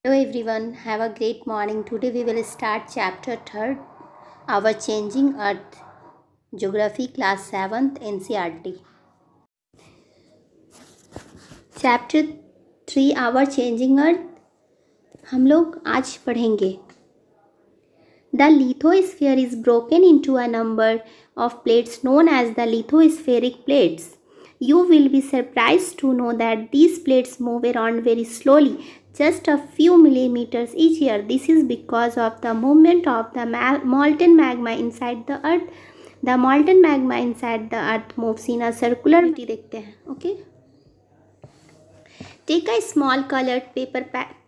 Hello everyone, have a great morning. Today we will start chapter 3rd, Our Changing Earth, Geography class 7th NCERT. Chapter 3 Our Changing Earth हम लोग आज पढ़ेंगे. The lithosphere is broken into a number of plates known as the lithospheric plates. You will be surprised to know that these plates move around very slowly, just a few millimeters each year. This is because of the movement of the molten magma inside the earth. The molten magma inside the earth moves in a circular. देखते हैं, okay? Take a small colored paper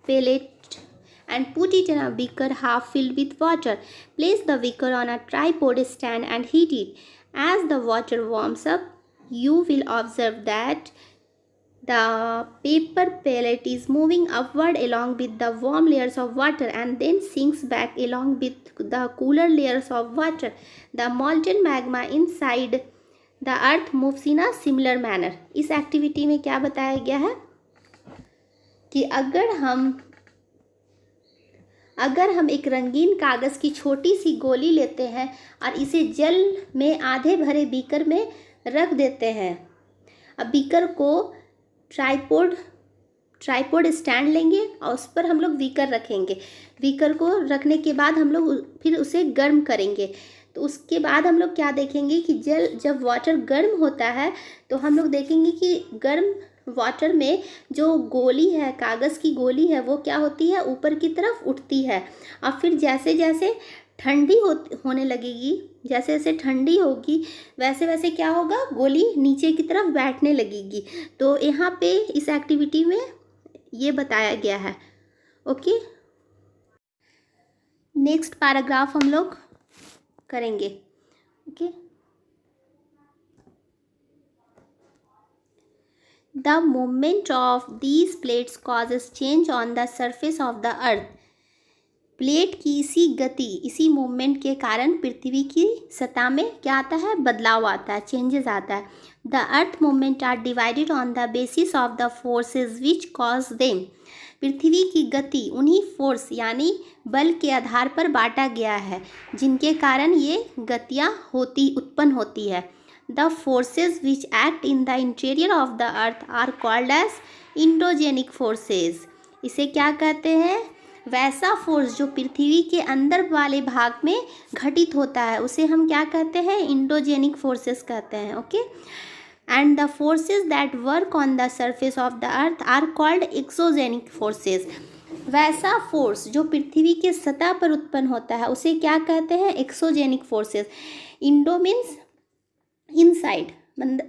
pellet and put it in a beaker half filled with water. Place the beaker on a tripod stand and heat it. As the water warms up, you will observe that the paper pellet is moving upward along with the warm layers of water and then sinks back along with the cooler layers of water. The molten magma inside the earth moves in a similar manner. इस activity में क्या बताया गया है कि अगर हम एक रंगीन कागज़ की छोटी सी गोली लेते हैं और इसे जल में आधे भरे बीकर में रख देते हैं. अब बीकर को ट्राइपॉड स्टैंड लेंगे और उस पर हम लोग बीकर रखेंगे. बीकर को रखने के बाद हम लोग फिर उसे गर्म करेंगे. तो उसके बाद हम लोग क्या देखेंगे कि जब वाटर गर्म होता है तो हम लोग देखेंगे कि गर्म वाटर में जो गोली है, कागज़ की गोली है, वो क्या होती है, ऊपर की तरफ उठती है. और फिर जैसे जैसे ठंडी होने लगेगी, जैसे जैसे ठंडी होगी वैसे वैसे क्या होगा, गोली नीचे की तरफ बैठने लगेगी. तो यहाँ पे इस एक्टिविटी में ये बताया गया है. ओके, नेक्स्ट पैराग्राफ हम लोग करेंगे. Okay, The movement of these plates causes change on the surface of the earth. Plate की इसी मूवमेंट के कारण पृथ्वी की सतह में क्या आता है, बदलाव आता है, चेंजेस आता है. The earth movement are divided on the basis of the forces which cause them. पृथ्वी की गति उन्हीं फोर्स यानी बल के आधार पर बांटा गया है जिनके कारण ये गतियाँ उत्पन्न होती है. The forces which act in the interior of the earth are called as endogenic forces. इसे क्या कहते हैं, वैसा फोर्स जो पृथ्वी के अंदर वाले भाग में घटित होता है उसे हम क्या कहते हैं, इंडोजेनिक फोर्सेस कहते हैं. Okay, and the forces that work on the surface of the earth are called exogenic forces. वैसा फोर्स जो पृथ्वी के सतह पर उत्पन्न होता है उसे क्या कहते हैं, exogenic forces. Indo means inside,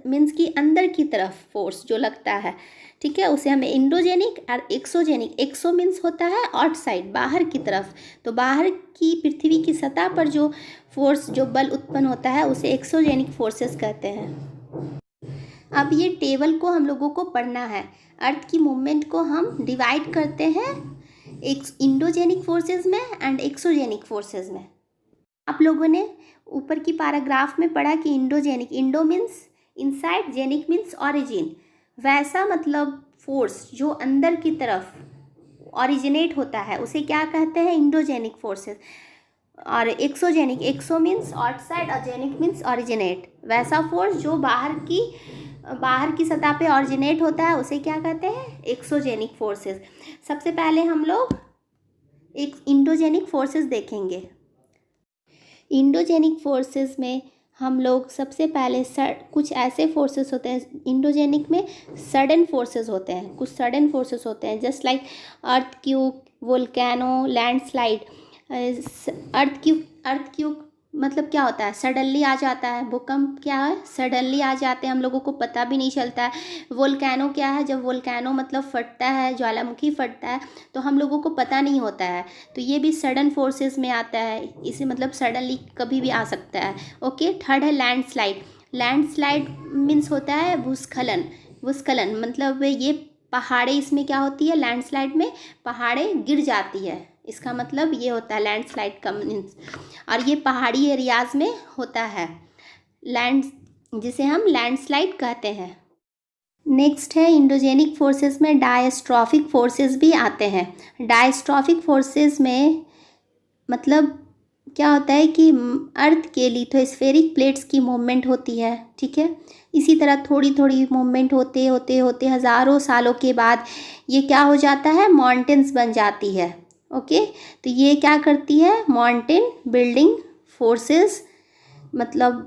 means की अंदर की तरफ फोर्स जो लगता है, ठीक है, उसे हमें इंडोजेनिक और एक्सोजेनिक. एक्सो मीन्स होता है आउटसाइड, बाहर की तरफ. तो बाहर की पृथ्वी की सतह पर जो फोर्स, जो बल उत्पन्न होता है उसे एक्सोजेनिक फोर्सेस कहते हैं. अब ये टेबल को हम लोगों को पढ़ना है. अर्थ की मूवमेंट को हम डिवाइड करते हैं इंडोजेनिक फोर्सेस में एंड एक्सोजेनिक फोर्सेस में. आप लोगों ने ऊपर की पैराग्राफ में पढ़ा कि endogenic, endo means inside, genic means origin. वैसा मतलब फोर्स जो अंदर की तरफ ऑरिजिनेट होता है उसे क्या कहते हैं, इंडोजेनिक फोर्सेस. और एक्सोजेनिक, एक्सो मीन्स आउटसाइड और जेनिक मीन्स ऑरिजिनेट. वैसा फोर्स जो बाहर की सतह पे ऑरिजिनेट होता है उसे क्या कहते हैं, एक्सोजेनिक फोर्सेस. सबसे पहले हम लोग एक इंडोजेनिक फोर्सेस देखेंगे. इंडोजेनिक फोर्सेस में हम लोग सबसे पहले कुछ ऐसे फोर्सेस होते हैं. इंडोजेनिक में सडन फोर्सेस होते हैं, कुछ सडन फोर्सेस होते हैं, just like earthquake, volcano, landslide. Earthquake मतलब क्या होता है, सडनली आ जाता है. भूकंप क्या है, सडनली आ जाते हैं, हम लोगों को पता भी नहीं चलता है. वोल्केनो क्या है, जब वोल्केनो मतलब फटता है, ज्वालामुखी फटता है तो हम लोगों को पता नहीं होता है. तो ये भी सडन फोर्सेस में आता है, इसे मतलब सडनली कभी भी आ सकता है. ओके, थर्ड है लैंडस्लाइड. लैंडस्लाइड मीन्स होता है भूस्खलन. मतलब ये पहाड़े, इसमें क्या होती है, लैंडस्लाइड में पहाड़े गिर जाती है, इसका मतलब ये होता है लैंडस्लाइड का मीन्स. और ये पहाड़ी एरियाज़ में होता है जिसे हम लैंडस्लाइड कहते हैं. नेक्स्ट है इंडोजेनिक फोर्सेस में डायस्ट्रॉफिक फोर्सेस भी आते हैं। डायस्ट्रॉफिक फोर्सेस में मतलब क्या होता है कि अर्थ के लिथोस्फेरिक प्लेट्स की मूवमेंट होती है, ठीक है। इसी तरह थोड़ी थोड़ी मूवमेंट होते होते होते हज़ारों सालों के बाद ये क्या हो जाता है, माउंटेन्स बन जाती है। ओके, तो ये क्या करती है, माउंटेन बिल्डिंग फोर्सेस, मतलब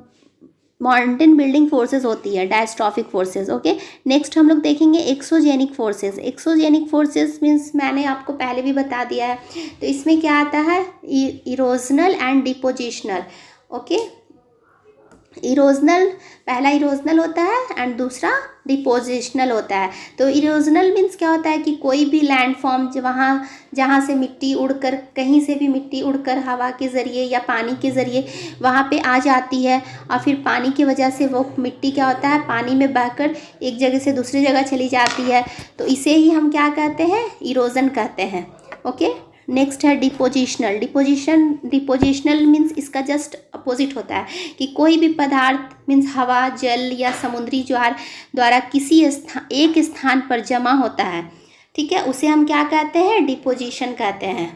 माउंटेन बिल्डिंग फोर्सेस होती है डायस्ट्रॉफिक फोर्सेस। ओके, नेक्स्ट हम लोग देखेंगे exogenic forces. Exogenic forces means मैंने आपको पहले भी बता दिया है, तो इसमें क्या आता है, erosional and depositional. Okay, erosional, पहला इरोजनल होता है एंड दूसरा डिपोजिशनल होता है। तो इरोजनल मीन्स क्या होता है कि कोई भी लैंडफॉर्म जहाँ से मिट्टी उड़कर, कहीं से भी मिट्टी उड़कर हवा के ज़रिए या पानी के ज़रिए वहाँ पे आ जाती है, और फिर पानी की वजह से वो मिट्टी क्या होता है, पानी में बहकर एक जगह से दूसरी जगह चली जाती है, तो इसे ही हम क्या कहते हैं, इरोजन कहते हैं। ओके, नेक्स्ट है डिपोजिशनल। डिपोजिशनल मीन्स इसका जस्ट अपोजिट होता है कि कोई भी पदार्थ मीन्स हवा, जल या समुद्री ज्वार द्वारा किसी एक स्थान पर जमा होता है, ठीक है, उसे हम क्या कहते हैं, डिपोजिशन कहते हैं।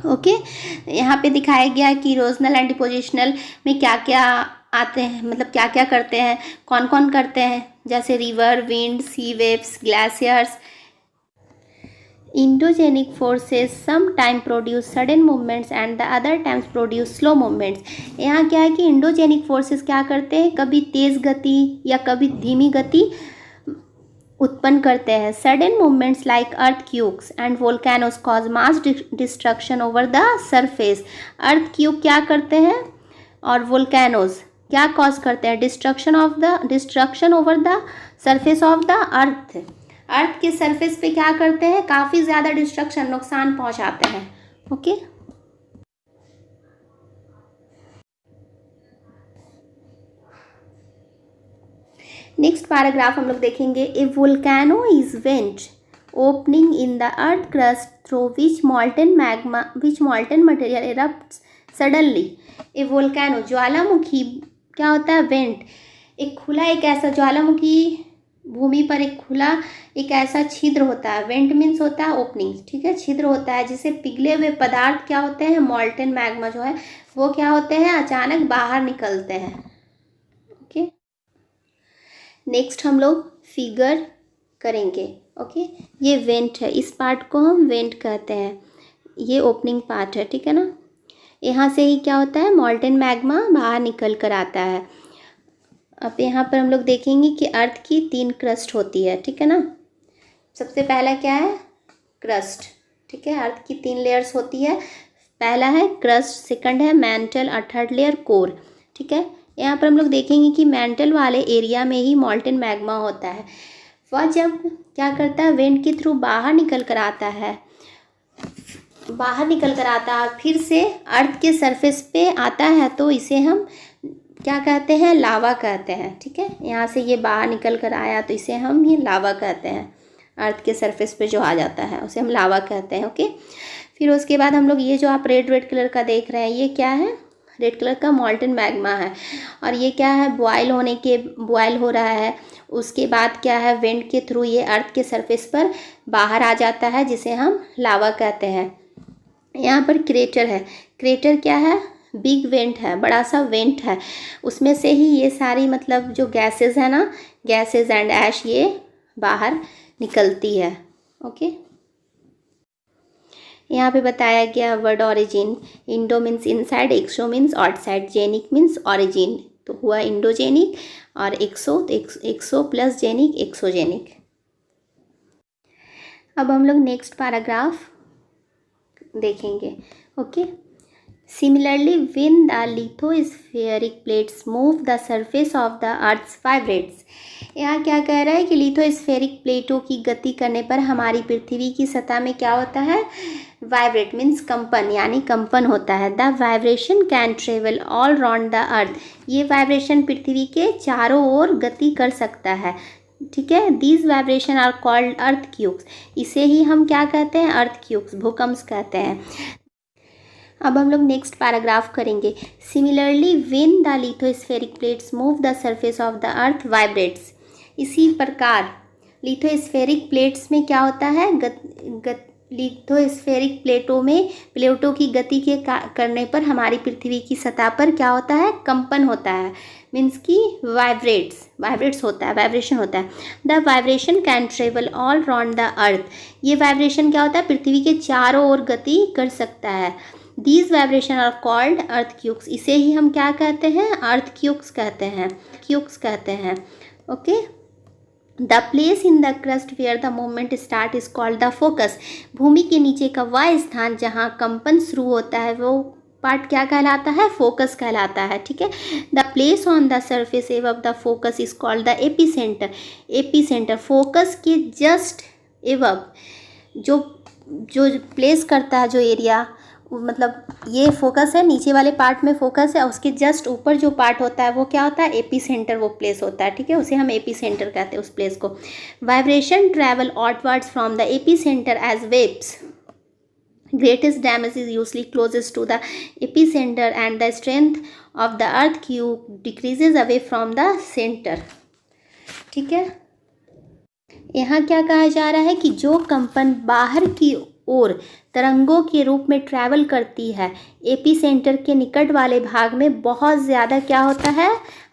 ओके, यहाँ पे दिखाया गया है कि इरोजनल एंड डिपोजिशनल में क्या क्या आते हैं, मतलब क्या क्या करते हैं, कौन कौन करते हैं, जैसे river, wind, sea waves, glaciers. Endogenic forces sometimes produce sudden movements and the other times produce slow movements। यहाँ क्या है कि इंडोजेनिक फोर्सेस क्या करते हैं, कभी तेज़ गति या कभी धीमी गति उत्पन्न करते हैं। Sudden movements like earthquakes and volcanoes cause mass destruction over the surface. Earthquake क्या करते हैं और वोल्केनोस क्या कॉज करते हैं, destruction over the surface of the अर्थ के सरफेस पे क्या करते हैं, काफ़ी ज़्यादा डिस्ट्रक्शन, नुकसान पहुंचाते हैं। ओके, नेक्स्ट पैराग्राफ हम लोग देखेंगे। A volcano is vent opening in the earth crust through which molten material erupts suddenly. A volcano, ज्वालामुखी क्या होता है, वेंट, एक खुला, एक ऐसा ज्वालामुखी भूमि पर एक खुला एक ऐसा छिद्र होता है। वेंट मीन्स होता है ओपनिंग, ठीक है, छिद्र होता है जिससे पिघले हुए पदार्थ क्या होते हैं, मॉल्टन मैग्मा जो है वो क्या होते हैं, अचानक बाहर निकलते हैं। ओके, नेक्स्ट हम लोग फिगर करेंगे। ओके, ये वेंट है, इस पार्ट को हम वेंट कहते हैं, ये ओपनिंग पार्ट है, ठीक है ना। यहाँ से ही क्या होता है, मॉल्टन मैग्मा बाहर निकल कर आता है। अब यहाँ पर हम लोग देखेंगे कि अर्थ की 3 क्रस्ट होती है, ठीक है ना। सबसे पहला क्या है, क्रस्ट, ठीक है, अर्थ की 3 लेयर्स होती है। पहला है क्रस्ट, सेकंड है मैंटल और थर्ड लेयर कोर, ठीक है। यहाँ पर हम लोग देखेंगे कि मैंटल वाले एरिया में ही मॉल्टन मैग्मा होता है। वह जब क्या करता है, वेंट के थ्रू बाहर निकल कर आता है, फिर से अर्थ के सरफेस पे आता है, तो इसे हम क्या कहते हैं, लावा कहते हैं, ठीक है। यहाँ से ये बाहर निकल कर आया तो इसे हम ये लावा कहते हैं, अर्थ के सरफेस पे जो आ जाता है उसे हम लावा कहते हैं। ओके, फिर उसके बाद हम लोग ये जो आप रेड कलर का देख रहे हैं, ये क्या है, रेड कलर का मॉल्टन मैग्मा है, और ये क्या है, बॉयल हो रहा है। उसके बाद क्या है, वेंट के थ्रू ये अर्थ के सरफेस पर बाहर आ जाता है, जिसे हम लावा कहते हैं। यहाँ पर क्रेटर है, क्रेटर क्या है, बिग वेंट है, बड़ा सा वेंट है, उसमें से ही ये सारी मतलब जो गैसेस है ना, गैसेस एंड ऐश ये बाहर निकलती है। ओके, यहाँ पे बताया गया word origin, endo means inside, exo means outside, genic means origin, तो हुआ इंडोजेनिक, और एक्सो प्लस जेनिक एक्सोजेनिक। अब हम लोग नेक्स्ट पैराग्राफ देखेंगे। Okay, Similarly, when the lithospheric plates move, the surface of the earth vibrates। यहाँ क्या कह रहा है कि लिथोस्फेरिक प्लेटों की गति करने पर हमारी पृथ्वी की सतह में क्या होता है, वाइब्रेट मीन्स कंपन, यानी कंपन होता है। The vibration can travel all round the earth. ये वाइब्रेशन पृथ्वी के चारों ओर गति कर सकता है, ठीक है। These vibration are called earthquakes. इसे ही हम क्या कहते हैं, अर्थक्वेक्स, भूकंप कहते हैं। अब हम लोग नेक्स्ट पैराग्राफ करेंगे। Similarly when the lithospheric plates move the surface of the earth vibrates. इसी प्रकार लिथोस्फेरिक प्लेट्स में क्या होता है, लिथोस्फेरिक प्लेटों की गति के करने पर हमारी पृथ्वी की सतह पर क्या होता है, कंपन होता है, मीन्स की वाइब्रेट्स होता है, वाइब्रेशन होता है। The vibration can travel all round the earth, ये वाइब्रेशन क्या होता है, पृथ्वी के चारों ओर गति कर सकता है। These vibration are called earthquakes, इसे ही हम क्या कहते हैं, अर्थक्यूक्स कहते हैं। Okay, the place in the crust where the movement start is called the focus, भूमि के नीचे का वह स्थान जहाँ कंपन शुरू होता है वो पार्ट क्या कहलाता है, फोकस कहलाता है। ठीक है, the place on the surface above the focus is called the epicentre, focus के जस्ट एबव जो प्लेस करता है, जो एरिया, मतलब ये फोकस है, नीचे वाले पार्ट में फोकस है, उसके जस्ट ऊपर जो पार्ट होता है वो क्या होता है, एपीसेंटर वो प्लेस होता है। ठीक है, उसे हम एपीसेंटर कहते हैं उस प्लेस को। Vibration travel outwards from the epicentre as waves, greatest damage is usually closest to the epicenter and the strength of the earthquake decreases away from the center। ठीक है, यहाँ क्या कहा जा रहा है कि जो कंपन बाहर की ओर तरंगों के रूप में ट्रैवल करती है, एपीसेंटर के निकट वाले भाग में बहुत ज़्यादा क्या होता है,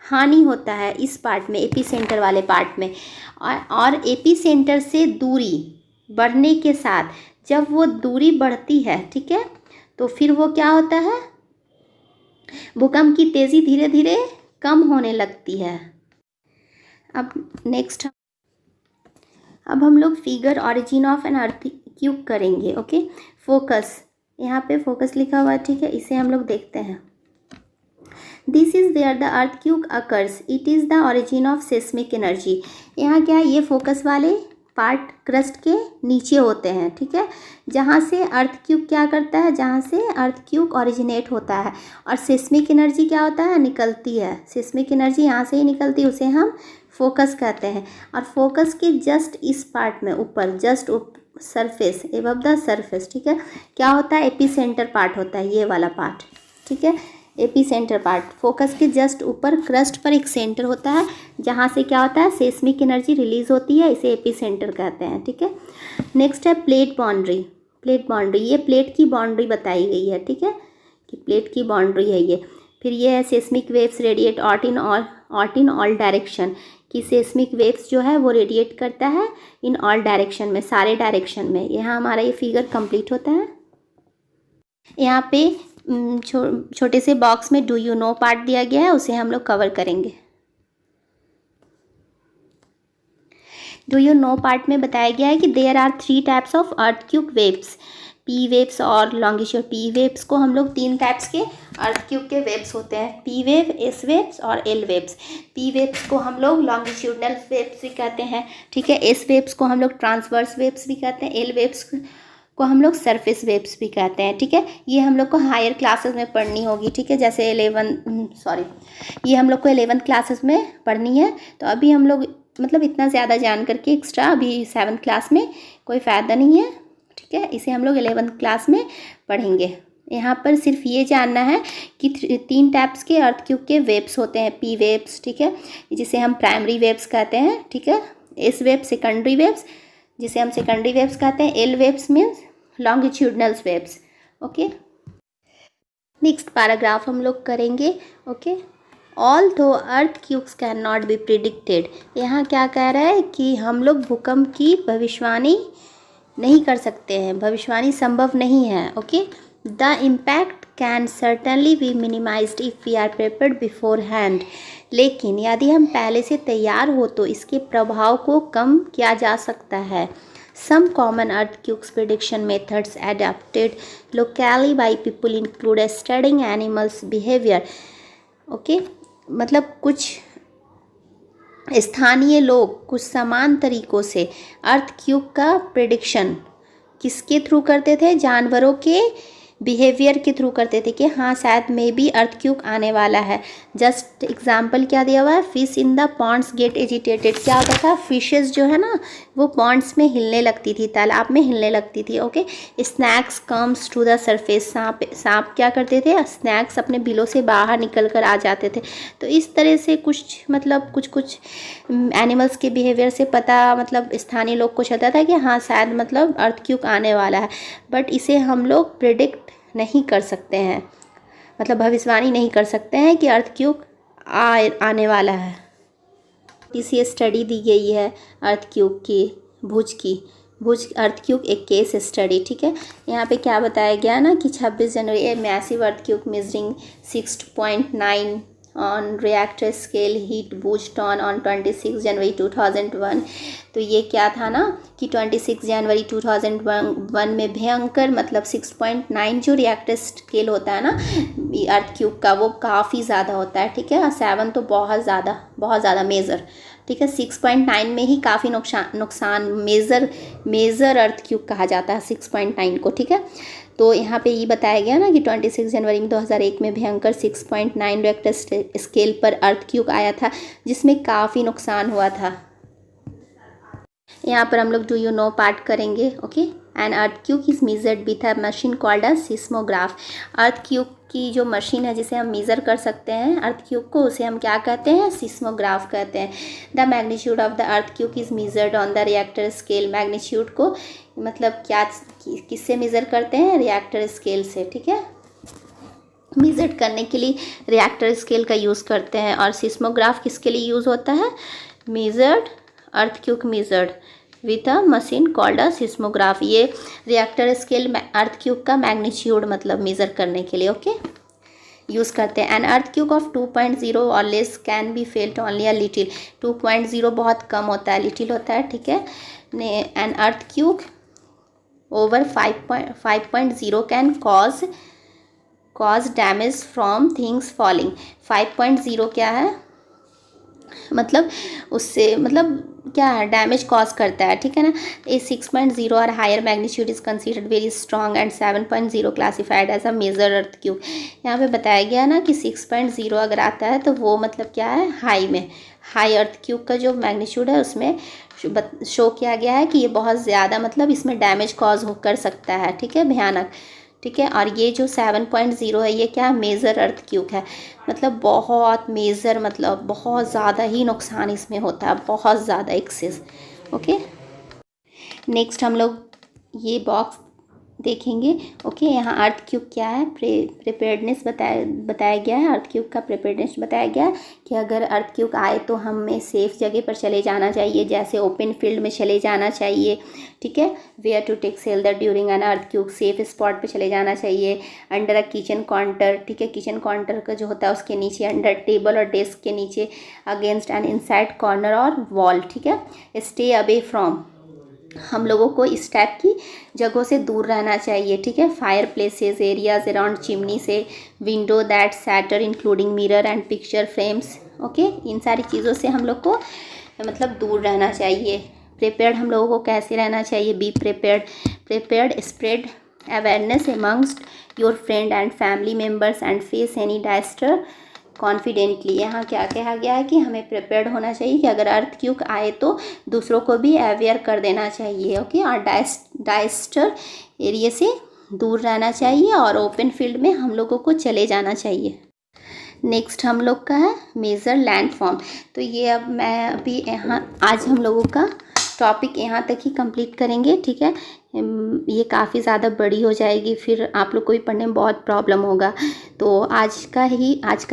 हानि होता है इस पार्ट में, एपीसेंटर वाले पार्ट में। और एपीसेंटर से दूरी बढ़ने के साथ जब वो दूरी बढ़ती है, ठीक है, तो फिर वो क्या होता है, भूकंप की तेज़ी धीरे धीरे कम होने लगती है। अब नेक्स्ट अब हम लोग figure origin of an earthquake करेंगे। ओके, फोकस, यहाँ पे फोकस लिखा हुआ है, ठीक है, इसे हम लोग देखते हैं। This is where the earthquake occurs, it is the origin of seismic energy. यहाँ क्या है, ये फोकस वाले पार्ट क्रस्ट के नीचे होते हैं। ठीक है, जहाँ से अर्थक्वेक क्या करता है, जहाँ से अर्थक्वेक ओरिजिनेट होता है, और सेस्मिक एनर्जी क्या होता है, निकलती है, सेस्मिक एनर्जी यहाँ से ही निकलती है, उसे हम फोकस कहते हैं। और फोकस के जस्ट इस पार्ट में ऊपर, just surface, above the surface, ठीक है, क्या होता है, एपीसेंटर पार्ट होता है, ये वाला पार्ट। ठीक है, एपीसेंटर पार्ट, फोकस के जस्ट ऊपर क्रस्ट पर एक सेंटर होता है जहाँ से क्या होता है, सेस्मिक एनर्जी रिलीज होती है, इसे एपीसेंटर कहते हैं। ठीक है, नेक्स्ट है प्लेट बाउंड्री, ये प्लेट की बाउंड्री बताई गई है। ठीक है, कि प्लेट की बाउंड्री है ये। फिर ये है seismic waves radiate out in all direction, कि सेस्मिक वेव्स जो है वो रेडिएट करता है इन ऑल डायरेक्शन में, सारे डायरेक्शन में। यहाँ हमारा ये फिगर कंप्लीट होता है। यहाँ पे छोटे से बॉक्स में डू यू नो पार्ट दिया गया है, उसे हम लोग कवर करेंगे। डू यू नो पार्ट में बताया गया है कि there are 3 types of earthquake waves, P waves और लॉन्गिट्यूड। पी वेव्स को हम लोग 3 टाइप्स के अर्थक्वेक के वेव्स होते हैं, पी वेव, एस वेव्स और एल वेव्स। पी वेव्स को हम लोग लॉन्गिट्यूडनल वेव्स भी कहते हैं। ठीक है, एस वेव्स को हम लोग ट्रांसवर्स वेव्स भी कहते हैं, एल वेव्स को हम लोग सरफेस वेव्स भी कहते हैं। ठीक है, ये हम लोग को हायर क्लासेस में पढ़नी होगी। ठीक है, जैसे ये हम लोग को 11th क्लासेस में पढ़नी है। तो अभी हम लोग मतलब इतना ज़्यादा जान करके एक्स्ट्रा अभी 7th क्लास में कोई फ़ायदा नहीं है। ठीक है, इसे हम लोग 11th क्लास में पढ़ेंगे। यहाँ पर सिर्फ ये जानना है कि 3 टाइप्स के अर्थक्वेक के वेव्स होते हैं, पी वेव्स, ठीक है, जिसे हम प्राइमरी वेव्स कहते हैं। ठीक है, एस वेव सेकेंडरी वेव्स, जिसे हम सेकेंडरी वेव्स कहते हैं। L waves means longitudinal waves. Okay, next paragraph हम लोग करेंगे। Okay, although earthquakes can not be predicted, यहाँ क्या कह रहा है कि हम लोग भूकंप की भविष्यवाणी नहीं कर सकते हैं, भविष्यवाणी संभव नहीं है। Okay, the impact can certainly be minimised if we are prepared beforehand, लेकिन यदि हम पहले से तैयार हो तो इसके प्रभाव को कम किया जा सकता है। Some common earthquake prediction methods adapted locally by people include studying animals' behavior. Okay, मतलब कुछ स्थानीय लोग कुछ समान तरीकों से अर्थक्वेक का प्रेडिक्शन किसके थ्रू करते थे, जानवरों के बिहेवियर के थ्रू करते थे कि हाँ शायद मे बी अर्थक्वेक आने वाला है। जस्ट एग्जाम्पल क्या दिया हुआ है, fish in the ponds get agitated. क्या होता था, फिशेस जो है ना वो पॉन्ड्स में हिलने लगती थी, तालाब में हिलने लगती थी। Okay, snakes comes to the surface. सांप क्या करते थे, स्नैक्स अपने बिलों से बाहर निकल कर आ जाते थे। तो इस तरह से कुछ मतलब कुछ एनिमल्स के बिहेवियर से पता मतलब स्थानीय लोग को चलता था कि हाँ शायद मतलब अर्थक्वेक आने वाला है। बट इसे हम लोग प्रिडिक्ट नहीं कर सकते हैं, मतलब भविष्यवाणी नहीं कर सकते हैं कि अर्थक्वेक आने वाला है। इसी स्टडी दी गई है अर्थक्वेक की, भुज अर्थक्वेक एक केस स्टडी। ठीक है, यहाँ पे क्या बताया गया ना कि 26 January a massive earthquake measuring 6.9 on Richter scale hit बूस्टन ऑन 26 जनवरी 2001। तो ये क्या था ना कि 26 जनवरी 2001 में भयंकर मतलब 6.9 जो रिएक्टर स्केल होता है ना अर्थक्वेक का, वो काफ़ी ज़्यादा होता है। ठीक है, और 7 तो बहुत ज़्यादा मेजर। ठीक है, 6.9 में ही काफ़ी नुकसान मेजर अर्थक्वेक कहा जाता है 6.9 को। ठीक है, तो यहाँ पे ये बताया गया ना कि 26 जनवरी में 2001 में भयंकर 6.9 रिएक्टर स्केल पर अर्थक्वेक आया था, जिसमें काफ़ी नुकसान हुआ था। यहाँ पर हम लोग डू यू नो पार्ट करेंगे। Okay, and earthquake is measured with a machine called a seismograph. Earthquake की जो मशीन है जिसे हम मेज़र कर सकते हैं अर्थक्वेक को, उसे हम क्या कहते हैं, सिस्मोग्राफ कहते हैं। The magnitude of the earthquake is measured on the Richter scale. Magnitude को मतलब क्या किससे मेज़र करते हैं, रिएक्टर स्केल से। ठीक है, मेज़र करने के लिए रिएक्टर स्केल का यूज़ करते हैं। और सिस्मोग्राफ किसके लिए यूज़ होता है, measured earthquake measured with a machine called a seismograph. ये रिएक्टर स्केल अर्थक्वेक का मैग्नीट्यूड मतलब मेज़र करने के लिए ओके यूज़ करते हैं। एन अर्थक्वेक ऑफ 2.0 और less can be felt only a little. 2.0 बहुत कम होता है, लिटिल होता है। ठीक है, an earthquake over 5.0 can cause damage from things falling. 5.0 क्या है, मतलब उससे मतलब क्या है, डैमेज कॉज करता है। ठीक है ना, ए 6.0 और higher magnitude is considered very strong and 7.0 classified as a major earthquake. यहाँ पे बताया गया ना कि 6.0 अगर आता है तो वो मतलब क्या है, हाई अर्थक्वेक का जो मैग्नीट्यूड है उसमें शो किया गया है कि ये बहुत ज़्यादा मतलब इसमें डैमेज कॉज कर सकता है। ठीक है, भयानक। ठीक है, और ये जो 7.0 है ये क्या, मेजर अर्थक्वेक है, मतलब बहुत मेजर, मतलब बहुत ज़्यादा ही नुकसान इसमें होता है, बहुत ज़्यादा एक्सेस। ओके, नेक्स्ट हम लोग ये बॉक्स देखेंगे। ओके, यहाँ अर्थक्वेक क्या है, प्रिपेयर्डनेस बताया गया है। अर्थक्वेक का प्रिपेयर्डनेस बताया गया है कि अगर अर्थक्वेक आए तो हमें सेफ जगह पर चले जाना चाहिए, जैसे ओपन फील्ड में चले जाना चाहिए। ठीक है, where to take shelter during an earthquake, safe spot पे चले जाना चाहिए। अंडर अ किचन काउंटर, ठीक है, किचन काउंटर का जो होता है उसके नीचे, अंडर टेबल और डेस्क के नीचे, अगेंस्ट एन इनसाइड कॉर्नर और वॉल। ठीक है, स्टे अवे फ्रॉम, हम लोगों को इस टाइप की जगहों से दूर रहना चाहिए। ठीक है, fireplaces, areas around chimney से, window that shatter including mirror and picture frames. Okay, इन सारी चीज़ों से हम लोग को मतलब दूर रहना चाहिए। प्रिपेयर्ड हम लोगों को कैसे रहना चाहिए, be prepared spread awareness amongst your friend and family members and face any disaster confidently. यहाँ क्या कहा गया है कि हमें प्रिपेयर्ड होना चाहिए कि अगर अर्थक्वेक आए तो दूसरों को भी अवेयर कर देना चाहिए। ओके, और डिजास्टर एरिया से दूर रहना चाहिए और ओपन फील्ड में हम लोगों को चले जाना चाहिए। नेक्स्ट हम लोग का है मेजर लैंडफॉर्म। तो ये अब मैं अभी यहाँ आज हम लोगों का टॉपिक यहाँ तक ही कंप्लीट करेंगे। ठीक है, ये काफ़ी ज़्यादा बड़ी हो जाएगी, फिर आप लोग को भी पढ़ने में बहुत प्रॉब्लम होगा। तो आज का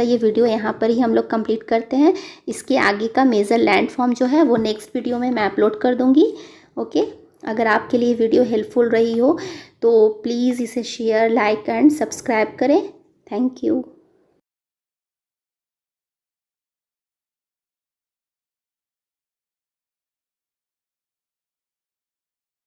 ये वीडियो यहाँ पर ही हम लोग कंप्लीट करते हैं। इसके आगे का मेजर लैंडफॉर्म जो है वो नेक्स्ट वीडियो में मैं अपलोड कर दूँगी। ओके, अगर आपके लिए वीडियो हेल्पफुल रही हो तो प्लीज़ इसे शेयर, लाइक एंड सब्सक्राइब करें। Thank you.